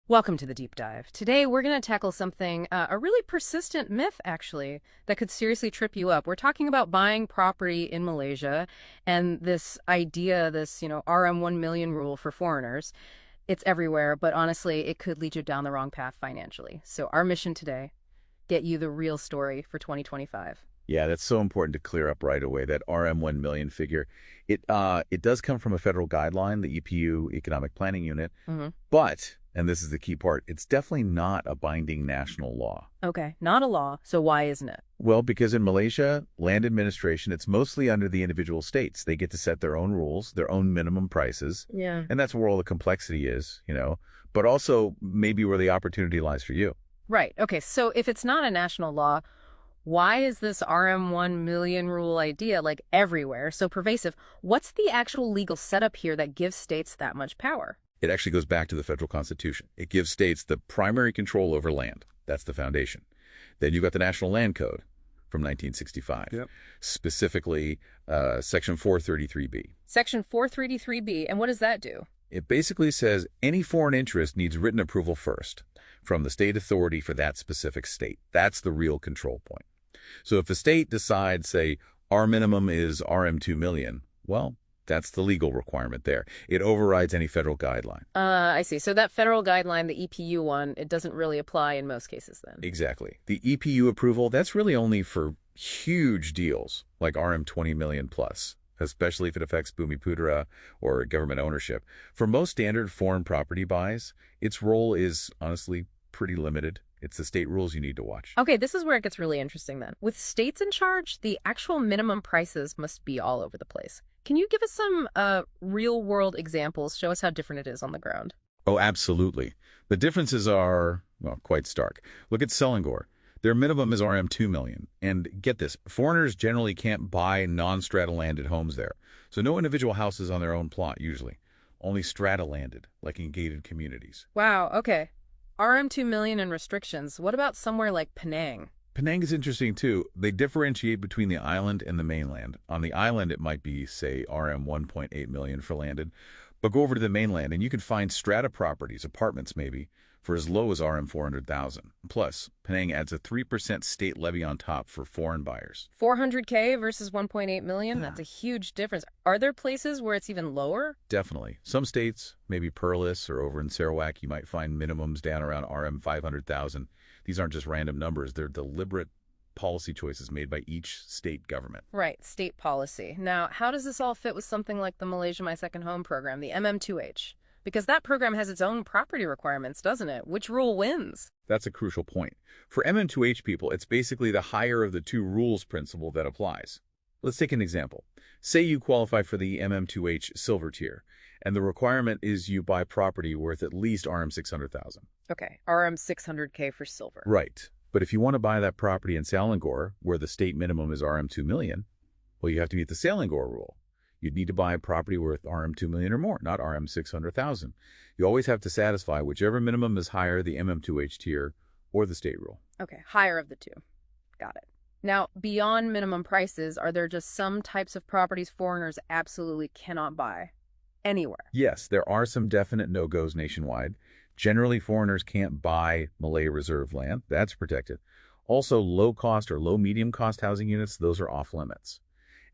Welcome to the deep dive. Today, we're going to tackle something, a really persistent myth, actually, that could seriously trip you up. We're talking about buying property in Malaysia and this idea, this, RM1 million rule for foreigners. It's everywhere, but honestly, it could lead you down the wrong path financially. So our mission today, get you the real story for 2025. Yeah, that's so important to clear up right away, that RM1 million figure. It does come from a federal guideline, the EPU, Economic Planning Unit, but, and this is the key part, it's definitely not a binding national law. Okay, not a law, so why isn't it? Well, because in Malaysia, land administration, it's mostly under the individual states. They get to set their own rules, their own minimum prices, Yeah. and that's where all the complexity is, but also maybe where the opportunity lies for you. Right. Okay, so if it's not a national law, why is this RM1 million rule idea everywhere, so pervasive? What's the actual legal setup here that gives states that much power? It actually goes back to the federal constitution. It gives states the primary control over land. That's the foundation. Then you've got the National Land Code from 1965, specifically Section 433B. Section 433B, and what does that do? It basically says any foreign interest needs written approval first from the state authority for that specific state. That's the real control point. So if a state decides, say, our minimum is RM2 million, well, that's the legal requirement there. It overrides any federal guideline. I see. So that federal guideline, the EPU one, it doesn't really apply in most cases then? Exactly. The EPU approval, that's really only for huge deals like RM20 million plus, especially if it affects Bumi Putra or government ownership. For most standard foreign property buys, its role is honestly pretty limited. It's the state rules you need to watch. Okay, this is where it gets really interesting then. With states in charge, the actual minimum prices must be all over the place. Can you give us some real-world examples? Show us how different it is on the ground. Oh, absolutely. The differences are, well, quite stark. Look at Selangor. Their minimum is RM2 million. And get this, foreigners generally can't buy non-strata landed homes there. So no individual houses on their own plot, usually. Only strata landed, like in gated communities. Wow, okay. RM2 million and restrictions. What about somewhere like Penang? Penang is interesting, too. They differentiate between the island and the mainland. On the island, it might be, say, RM 1.8 million for landed. But go over to the mainland, and you can find strata properties, apartments maybe, for as low as RM 400,000. Plus, Penang adds a 3% state levy on top for foreign buyers. 400K versus 1.8 million? That's a huge difference. Are there places where it's even lower? Definitely. Some states, maybe Perlis or over in Sarawak, you might find minimums down around RM 500,000. These aren't just random numbers. They're deliberate policy choices made by each state government. Right, state policy. Now, how does this all fit with something like the Malaysia My Second Home program, the MM2H? Because that program has its own property requirements, doesn't it? Which rule wins? That's a crucial point. For MM2H people, it's basically the higher of the two rules principle that applies. Let's take an example. Say you qualify for the MM2H silver tier, and the requirement is you buy property worth at least RM 600,000. Okay, RM 600K for silver. Right. But if you want to buy that property in Selangor, where the state minimum is RM 2 million, well, you have to meet the Selangor rule. You'd need to buy a property worth RM 2 million or more, not RM 600,000. You always have to satisfy whichever minimum is higher, the MM2H tier or the state rule. Okay, higher of the two. Got it. Now, beyond minimum prices, are there just some types of properties foreigners absolutely cannot buy anywhere? Yes, there are some definite no-goes nationwide. Generally, foreigners can't buy Malay reserve land. That's protected. Also, low-cost or low-medium-cost housing units, those are off-limits.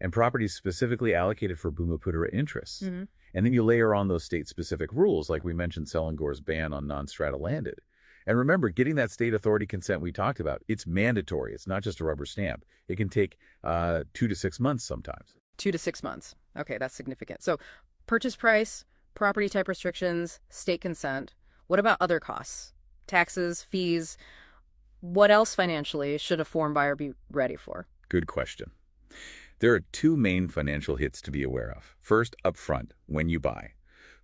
And properties specifically allocated for Bumi Putra interests. And then you layer on those state-specific rules, like we mentioned Selangor's ban on non-strata landed. And remember, getting that state authority consent we talked about, it's mandatory. It's not just a rubber stamp. It can take 2 to 6 months sometimes. 2 to 6 months. Okay, that's significant. So purchase price, property type restrictions, state consent. What about other costs? Taxes, fees? What else financially should a foreign buyer be ready for? Good question. There are two main financial hits to be aware of. First, upfront, when you buy.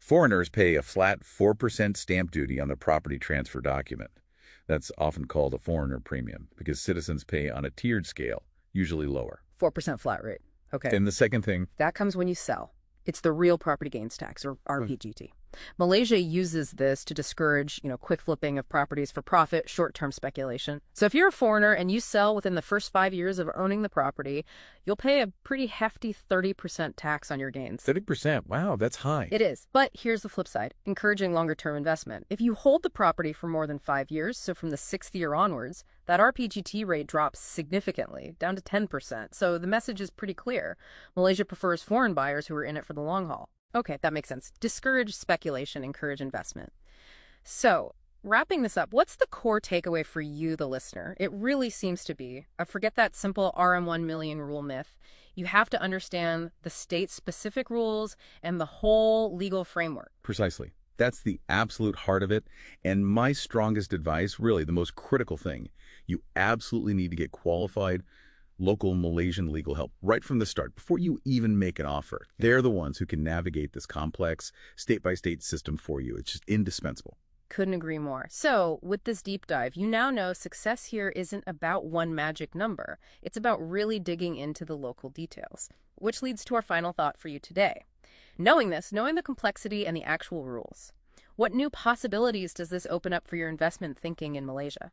Foreigners pay a flat 4% stamp duty on the property transfer document. That's often called a foreigner premium because citizens pay on a tiered scale, usually lower. 4% flat rate. Okay. And the second thing... That comes when you sell. It's the real property gains tax, or RPGT. Malaysia uses this to discourage, quick flipping of properties for profit, short-term speculation. So if you're a foreigner and you sell within the first 5 years of owning the property, you'll pay a pretty hefty 30% tax on your gains. 30%. Wow, that's high. It is. But here's the flip side, encouraging longer-term investment. If you hold the property for more than 5 years, so from the sixth year onwards, that RPGT rate drops significantly, down to 10%. So the message is pretty clear. Malaysia prefers foreign buyers who are in it for the long haul. Okay, that makes sense. Discourage speculation, encourage investment. So, wrapping this up, what's the core takeaway for you, the listener? It really seems to be, forget that simple RM1 Million Rule myth. You have to understand the state-specific rules and the whole legal framework. Precisely. That's the absolute heart of it. And my strongest advice, really the most critical thing, you absolutely need to get qualified local Malaysian legal help right from the start, before you even make an offer. They're the ones who can navigate this complex state-by-state system for you. It's just indispensable. Couldn't agree more. So, with this deep dive, you now know success here isn't about one magic number. It's about really digging into the local details. Which leads to our final thought for you today. Knowing this, knowing the complexity and the actual rules, what new possibilities does this open up for your investment thinking in Malaysia?